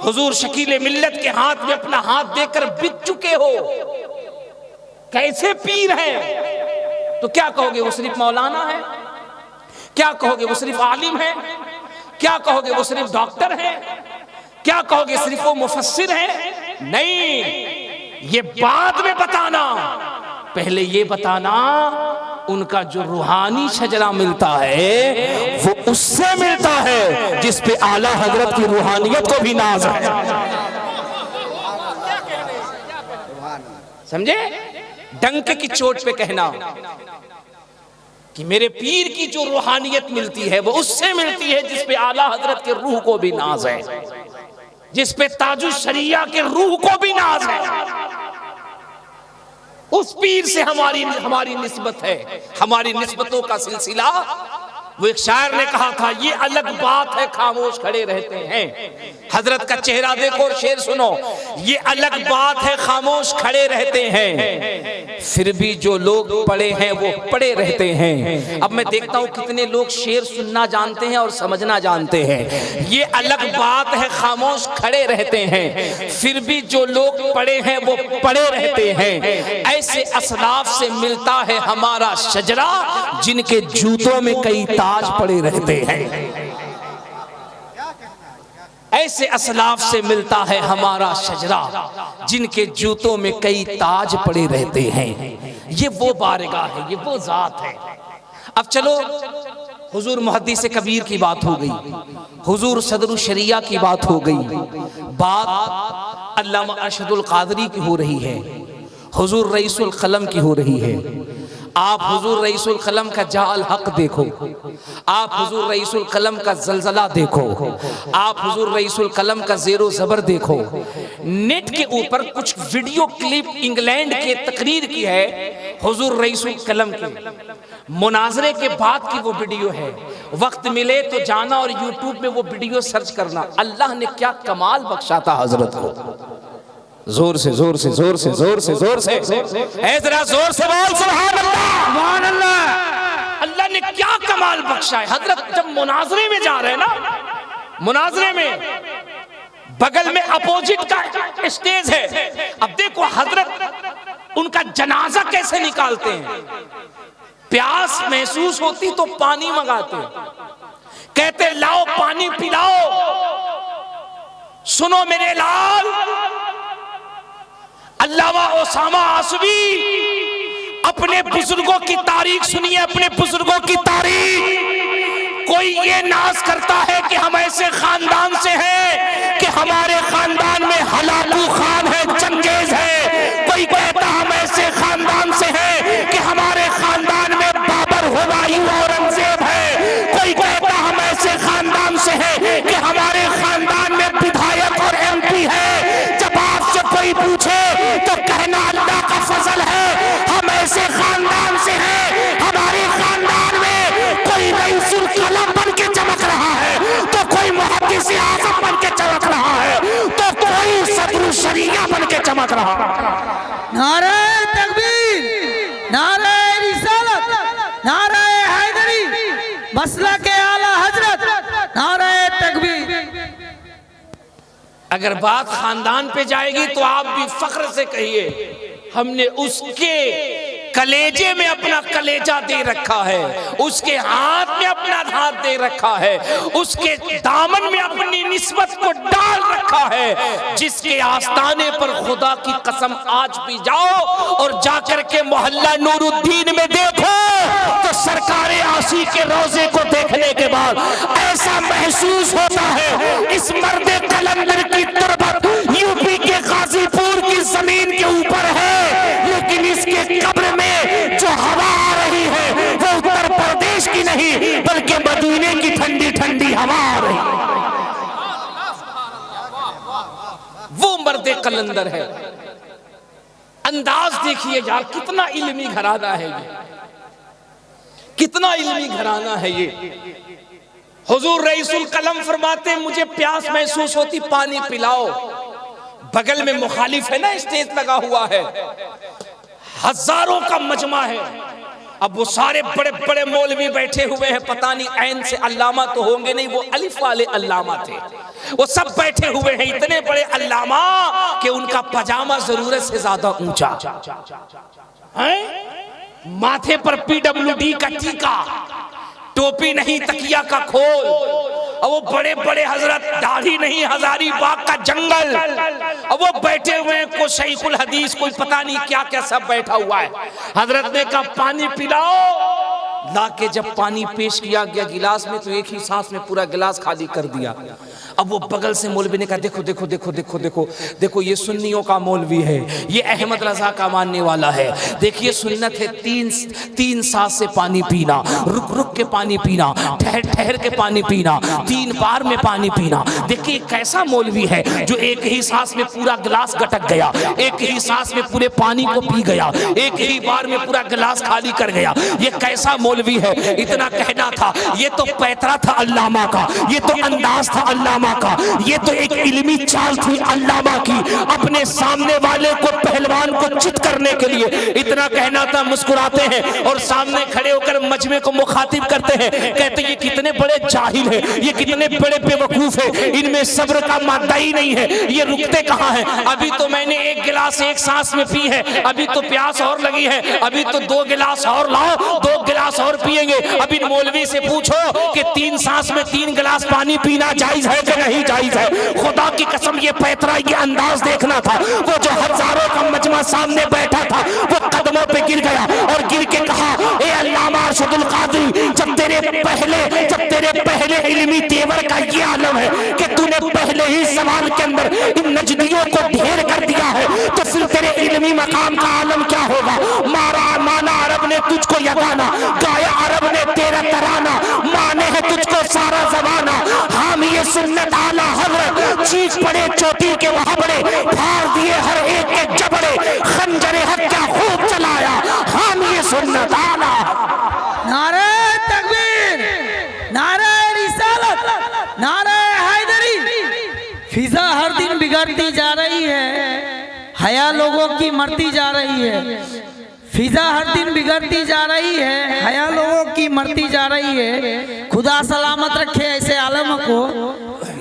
हुजूर शकील मिल्लत के हाथ में अपना हाथ देकर बिक चुके हो, कैसे पीर हैं, तो क्या कहोगे? वो सिर्फ मौलाना है? क्या कहोगे? वो सिर्फ आलिम है? क्या कहोगे? वो सिर्फ डॉक्टर है? क्या कहोगे? सिर्फ वो मुफस्सिर है? नहीं, ये बाद में बताना। पहले ये बताना उनका जो रूहानी शजरा मिलता है वो उससे मिलता है जिस पे आला हजरत की रूहानियत को भी नाज है। समझे? डंके की चोट पे कहना कि मेरे पीर की जो रूहानियत मिलती है वो उससे मिलती है जिस पे आला हजरत के रूह को भी नाज है, जिस पे ताजुश शरिया के रूह को भी नाज है। उस पीर से हमारी निस्बत है, हमारी निस्बतों का सिलसिला। वो एक शायर ने कहा था, ये अलग बात है खामोश खड़े रहते हैं। हजरत का चेहरा देखो और शेर सुनो। ये अलग बात है खामोश खड़े रहते हैं, फिर भी जो लोग पढ़े हैं वो पढ़े रहते हैं। अब मैं देखता हूँ कितने लोग शेर सुनना जानते हैं और समझना जानते हैं। ये अलग बात है खामोश खड़े रहते हैं, फिर भी जो लोग पढ़े हैं वो पढ़े रहते हैं। ऐसे असलाफ से मिलता है हमारा शजरा जिनके जूतों में कई ताज पड़े रहते हैं। ऐसे असलाफ से मिलता है हमारा शजरा जिनके जूतों में कई ताज पड़े रहते हैं। ये वो बारगाह है, ये वो जात है। अब चलो, हुजूर मुहद्दिस कबीर की बात हो गई, हुजूर सदरुल शरिया की बात हो गई, बात अल्लामा अरशदुल कादरी की हो रही है, हुजूर रईसुल कलम की हो रही है। आप हुजूर रईसुल कलम का जाल हक देखो, आप हुजूर रईसुल कलम का जलजला देखो, आप हुजूर रईसुल कलम का ज़ेरो ज़बर देखो। नेट के ऊपर कुछ वीडियो क्लिप इंग्लैंड के तकरीर की है हुजूर रईसुल कलम की, मुनाजरे के बाद की वो वीडियो है। वक्त मिले तो जाना और यूट्यूब में वो वीडियो सर्च करना। अल्लाह ने क्या कमाल बख्शा था हजरत को। जोर से जोर से जोर से जोर से जोर से जरा जोर से बोल सुभान अल्लाह, सुभान अल्लाह। अल्लाह ने क्या कमाल बख्शा है। हजरत जब मुनाजरे में जा रहे हैं ना, मुनाजरे में बगल में अपोजिट का स्टेज है। अब देखो हजरत उनका जनाजा कैसे निकालते हैं। प्यास महसूस होती तो पानी मंगाते, कहते लाओ पानी पिलाओ। सुनो मेरे लाल, अल्लामा ओसामा आसवी अपने बुजुर्गों की तारीख सुनिए, अपने बुजुर्गों की तारीख। कोई ये नाज करता है कि हम ऐसे खानदान से हैं कि हमारे खानदान में हलाकू खान है, चंगेज है। कोई कहता हम ऐसे खानदान से हैं कि हमारे खानदान में बाबर, हुमायूं, औरंगजेब है। कोई कहता हम ऐसे खानदान से हैं कि हमारे खानदान में विधायक और MP है। जब आपसे कोई पूछे तो कहना अल्लाह का फजल है, हम ऐसे खानदान से हैं, हमारे खानदान में कोई रईसुल कलम बन के चमक रहा है, तो कोई मुहद्दिस आज़म बन के चमक रहा है, तो कोई सदरुल शरिया बन के चमक रहा है। नारे तकबीर, नारे रिसालत, नारे हैदरी, मसलक के आला हजरत, नारे तकबीर। अगर बात खानदान पे जाएगी तो आप भी फख्र से कहिए हमने उसके कलेजे में अपना कलेजा दे रखा है, उसके हाथ में अपना हाथ दे रखा है, उसके दामन में अपनी निस्बत को डाल रखा है, जिसके आस्ताने पर खुदा की कसम आज भी जाओ और जाकर के मोहल्ला नूरुद्दीन में देखो तो सरकारे आशी के रोजे को देखने के बाद ऐसा महसूस होता है इस मर्द कलंदर की तुरबत यूपी के गाजीपुर की जमीन के ऊपर है, लेकिन इसके कब्र में जो हवा आ रही है वो उत्तर प्रदेश की नहीं बल्कि मदीने की ठंडी ठंडी हवा आ रही है। वो मर्द कलंदर है। अंदाज देखिए यार, कितना इल्मी घराना है ये, कितना इल्मी घराना है ये। हुजूर रईसुल कलम फरमाते मुझे प्यास महसूस होती, पानी पिलाओ। बगल में मुखालिफ है ना, स्टेज लगा हुआ है, हजारों का मजमा है। अब वो सारे बड़े बड़े मौलवी बैठे हुए हैं, पता नहीं ऐन से अल्लामा तो होंगे नहीं, वो अलिफ वाले अल्लामा थे। वो सब बैठे हुए हैं, इतने बड़े अल्लामा कि उनका पजामा जरूरत से ज्यादा ऊंचा है, माथे पर PWD का टीका, टोपी नहीं तकिया का खोल, और वो बड़े बड़े हजरत, दाढ़ी नहीं हजारीबाग का जंगल, और वो बैठे हुए हैं, कोई शैखुल हदीस, कोई पता नहीं क्या क्या सब बैठा हुआ है। हजरत ने कहा पानी पिलाओ, लाके जब पानी पेश किया गया गिलास में तो एक ही सांस में पूरा गिलास खाली कर दिया। अब वो बगल से मौलवी ने कहा देखो देखो देखो देखो देखो देखो, ये सुन्नियों का मौलवी है, ये अहमद रजा का मानने वाला है। देखिए सुन्नत है तीन सांस से पानी पीना, रुक रुक के पानी पीना, ठहर ठहर के पानी पीना, 3 बार में पानी पीना। देखिए कैसा मौलवी है जो एक ही सांस में पूरा गिलास गटक गया, एक ही सांस में पूरे पानी को पी गया, एक ही बार में पूरा गिलास खाली कर गया। ये कैसा मौलवी है। इतना कहना था, ये तो पैतरा था अल्लामा का, ये तो अंदाज था अल्लामा का, ये तो एक इल्मी चाल थी अल्लामा की, अपने सामने वाले को, पहलवान को चित करने के लिए। इतना कहना था, मुस्कुराते हैं और सामने खड़े होकर मजमे को मुखातिब करते हैं, कहते ये कितने बड़े जाहिल है, ये कितने बड़े बेवकूफ है, इनमें सब्र का मादा ही नहीं है, ये रुकते कहाँ हैं। अभी तो मैंने एक गिलास एक सांस में पी है, अभी तो प्यास और लगी है, अभी तो 2 गिलास और लाओ, 2 गिलास और पिएंगे। अभी मौलवी से पूछो कि 3 सांस में 3 गिलास पानी पीना जायज है कि नहीं जायज है। खुदा की कसम ये पैतरा, ये अंदाज देखना था। वो जो हजारों का मजमा सामने बैठा था वो कदमों पे गिर गया और गिर के कहा, ए अल्लामा अरशदुल कादरी, जब तेरे पहले इल्मी तेवर का ये आलम है कि तूने पहले ही सवाल के अंदर इन नजदियों को ढेर कर दिया है, तो फिर तेरे इल्मी मकाम का आलम क्या होगा। माना अरब ने तुझको यगाना, गाया अरब ने तेरा तराना, माने है तुझको सारा जमाना। हम ये सुन्नत आला हजरत, चीज पड़े चोटी के वहां बड़े, फाड़ दिए हर एक के जबड़े, खंजरे हक क्या खूब चलाया, हम ये सुन्नत आला। नारे तकबीर, नारे रिसालत, नारे हैदरी। फिजा हर दिन बिगड़ती जा रही है, हया लोगों की मरती जा रही है। फिजा हर दिन बिगड़ती जा रही है, हया लोगों की मरती जा रही है। खुदा सलामत रखे ऐसे आलम को,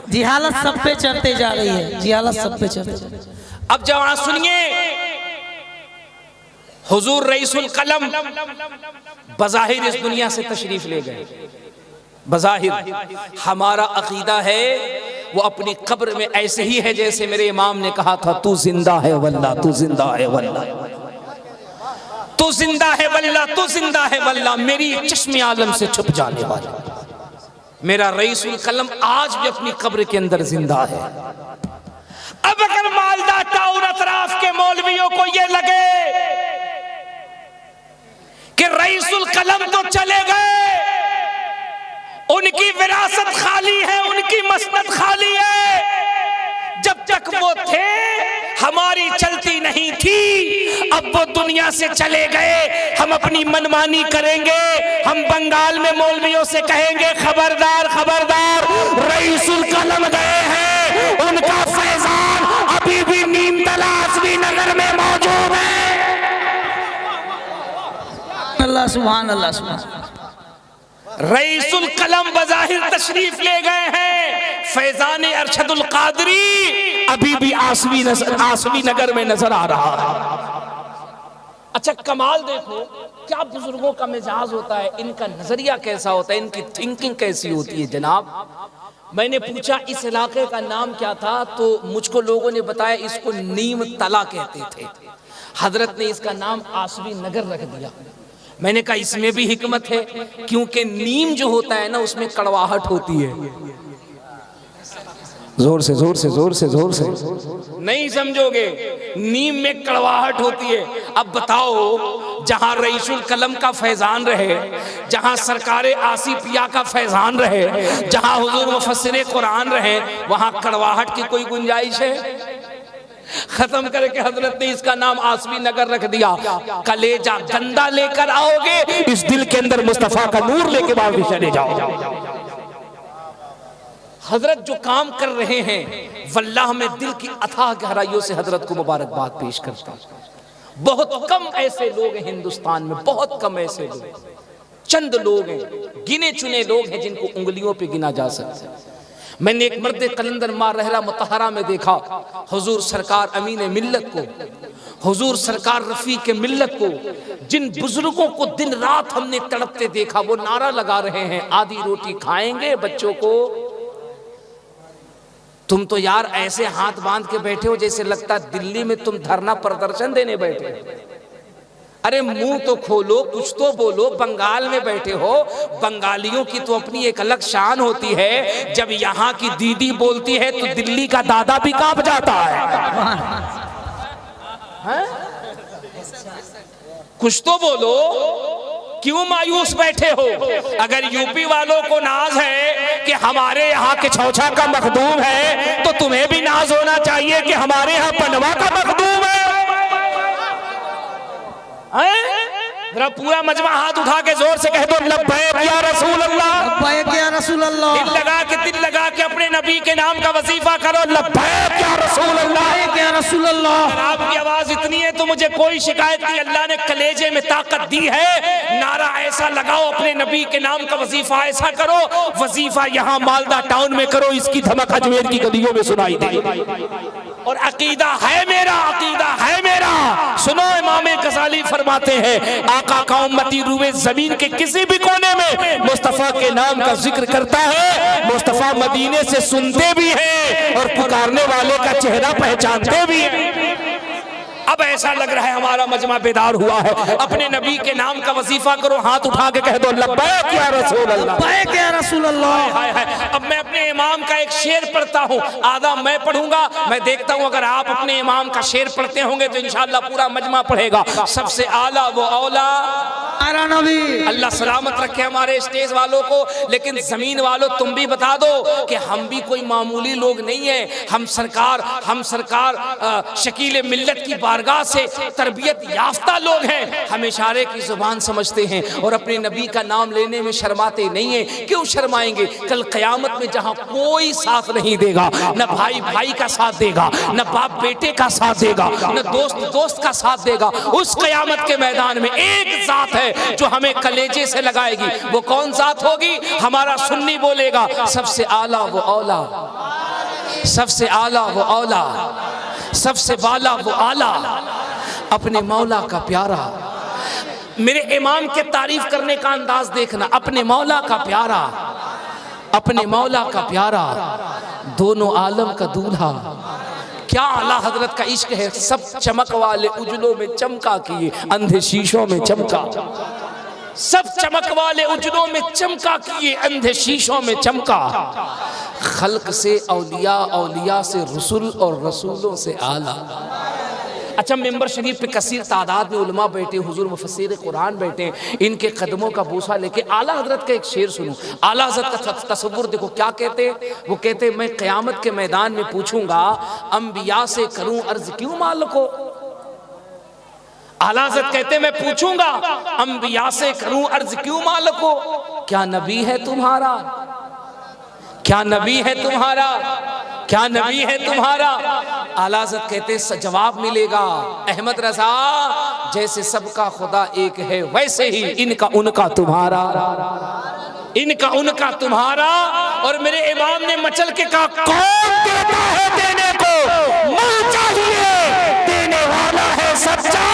जिहालत सब पे चढ़ते जा रही है, जिहालत सब पे चढ़ते। अब जवान सुनिए, हुजूर रईसुल कलम बज़ाहिर इस दुनिया से तशरीफ ले गए, बज़ाहिर। हमारा अकीदा है वो अपनी कब्र में ऐसे ही है जैसे मेरे इमाम ने कहा था, तू जिंदा है वल्लाह, तू जिंदा है वल्लाह, तू जिंदा है वल्लाह, तू जिंदा है वल्लाह, मेरी चश्मे आलम से छुप जाने वाला मेरा रईसुल कलम आज भी अपनी कब्र के अंदर जिंदा है। अब अगर मालदा टाउन अतराफ के मौलवियों को ये लगे कि रईसुल कलम तो चले गए, उनकी विरासत खाली है, उनकी मसनद खाली है, जब तक वो थे हमारी चलती नहीं थी, अब वो दुनिया से चले गए, हम अपनी मनमानी करेंगे। हम बंगाल में मौलवियों से कहेंगे खबरदार खबरदार, रईसुल कलम गए हैं, उनका फैजान अभी भी नीमतला आसवी नगर में मौजूद है। अल्लाह सुभान अल्लाह सुभान। रईसुल कलम बज़ाहिर तशरीफ ले गए हैं, फैजान अरशदुल कादरी अभी भी आसवी नगर में नजर आ रहा है। अच्छा कमाल देखो, क्या बुजुर्गों का मिजाज होता है, इनका नजरिया कैसा होता है, इनकी थिंकिंग कैसी होती है जनाब। मैंने पूछा इस इलाके का नाम क्या था, तो मुझको लोगों ने बताया इसको नीम तला कहते थे। हजरत ने इसका नाम आसवी नगर रख दिया। मैंने कहा इसमें भी हिकमत है, क्योंकि नीम जो होता है ना उसमें कड़वाहट होती है। जोर से जोर से जोर से जोर से नहीं समझोगे, नीम में कड़वाहट होती है। अब बताओ, जहां रईसुल कलम का फैजान रहे, जहां सरकारे आसिफिया का फैजान रहे, जहां हुजूर मुफस्सिरे कुरान रहे, वहां कड़वाहट की कोई गुंजाइश है? खत्म करके हजरत ने इसका नाम आसवी नगर रख दिया। कलेजा गंदा लेकर आओगे, इस दिल के अंदर मुस्तफा का नूर लेके बाहर चले जाओ। हजरत जो काम कर रहे हैं, वल्लाह में दिल की अथाह गहराइयों से हजरत को मुबारकबाद पेश करता हूं। बहुत कम ऐसे लोग हैं हिंदुस्तान में, बहुत कम ऐसे लोग, चंद लोग हैं, गिने चुने लोग हैं जिनको उंगलियों पे गिना जा सकता है। मैंने एक मर्द कलंदर माँ रहरा मुतहरा में देखा, हुजूर सरकार अमीन मिल्लत को, हुजूर सरकार रफीक मिल्लत को, जिन बुजुर्गों को दिन रात हमने तड़पते देखा, वो नारा लगा रहे हैं आधी रोटी खाएंगे बच्चों को। तुम तो यार ऐसे हाथ बांध के बैठे हो जैसे लगता है दिल्ली में तुम धरना प्रदर्शन देने बैठे हो। अरे मुंह तो खोलो, कुछ तो बोलो। बंगाल में बैठे हो, बंगालियों की तो अपनी एक अलग शान होती है। जब यहाँ की दीदी बोलती है तो दिल्ली का दादा भी कांप जाता है? कुछ तो बोलो, क्यों मायूस बैठे हो? अगर यूपी वालों को नाज है कि हमारे यहाँ के छौछा का मखदूम है, तो तुम्हें भी नाज होना चाहिए कि हमारे यहाँ पनवा का मखदूम है। जरा पूरा मजमा हाथ उठा के जोर से कह दो लब्बैक या रसूल अल्लाह, लब्बैक या रसूल अल्लाह। दिल लगा के अपने नबी के नाम का वजीफा करो, लब्बैक या रसूल अल्लाह, लब्बैक या रसूल अल्लाह। आपकी आवाज इतनी है तो मुझे कोई शिकायत नहीं, अल्लाह ने कलेजे में ताकत दी है। नारा ऐसा लगाओ, अपने नबी के नाम का वजीफा ऐसा करो। वजीफा यहाँ मालदा टाउन में करो, इसकी धमक अजमेर की गलियों में सुनाई दे। और अकीदा है मेरा, अकीदा है मेरा। सुनो, इमाम गजाली फरमाते हैं, आका का उम्मती रूए जमीन के किसी भी कोने में मुस्तफा के नाम का जिक्र करता है, मुस्तफा मदीने से सुनते भी हैं और पुकारने वाले का चेहरा पहचानते भी हैं। अब ऐसा लग रहा है हमारा मजमा बेदार हुआ है। अपने नबी के नाम का वजीफा करो, हाथ उठा के कह दो लब्बैक या रसूल अल्लाह, लब्बैक या रसूल अल्लाह। हाय हाय। अब मैं अपने इमाम का एक शेर पढ़ता हूँ, आधा मैं पढ़ूंगा। मैं देखता हूँ अगर आप अपने इमाम का शेर पढ़ते होंगे तो इंशाअल्लाह पूरा मजमा पढ़ेगा। सबसे आला वो औला नबी। अल्लाह सलामत रखे हमारे स्टेज वालों को। लेकिन जमीन वालों, तुम भी बता दो कि हम भी कोई मामूली लोग नहीं है। हम सरकार शकील मिल्लत की बारगाह से तरबियत याफ्ता लोग हैं। हम इशारे की जुबान समझते हैं और अपने नबी का नाम लेने में शर्माते नहीं हैं। क्यों शर्माएंगे? कल क़यामत में जहां कोई साथ नहीं देगा, न भाई भाई का साथ देगा, न बाप बेटे का साथ देगा, न दोस्त दोस्त का साथ देगा, उस क़यामत के मैदान में एक जात है जो हमें कलेजे से लगाएगी। वो कौन जात होगी? हमारा सुन्नी बोलेगा, सबसे आला वो औला, सबसे आला वो औला, सबसे बाला वो आला, अपने मौला का प्यारा। मेरे इमाम के तारीफ करने का अंदाज देखना, अपने मौला का प्यारा, अपने मौला का प्यारा, दोनों आलम का दूल्हा। क्या आला हजरत का इश्क है। सब चमक वाले उजलों में चमका किए, अंधे शीशों में चमका। सब चमक वाले उजलों में चमका किए, अंधे शीशों में चमका। खल्क से औलिया, औलिया से रसूल और रसूलों से आला। अच्छा, मेंबर शरीफ पे कसीर तादाद में उलमा बैठे, हुजूर मुफस्सिर कुरान बैठे, इनके कदमों का बूसा लेके आला हजरत का एक शेर सुनो। आला हजरत का तसव्वुर देखो क्या कहते। वो कहते, मैं क़यामत के मैदान में पूछूंगा, अंबिया से करूं अर्ज क्यों मालिको। आला हजरत कहते, मैं पूछूंगा अंबिया से करूं अर्ज क्यों मालिको, क्या नबी है तुम्हारा, क्या नबी है तुम्हारा, क्या नबी है तुम्हारा। आला हज़रत कहते जवाब मिलेगा, अहमद रज़ा, जैसे सबका खुदा एक है वैसे ही इनका उनका तुम्हारा, इनका उनका तुम्हारा। और मेरे इमाम ने मचल के कहा, कौन देता है देने को, मुझे चाहिए, देने वाला है सच्चा।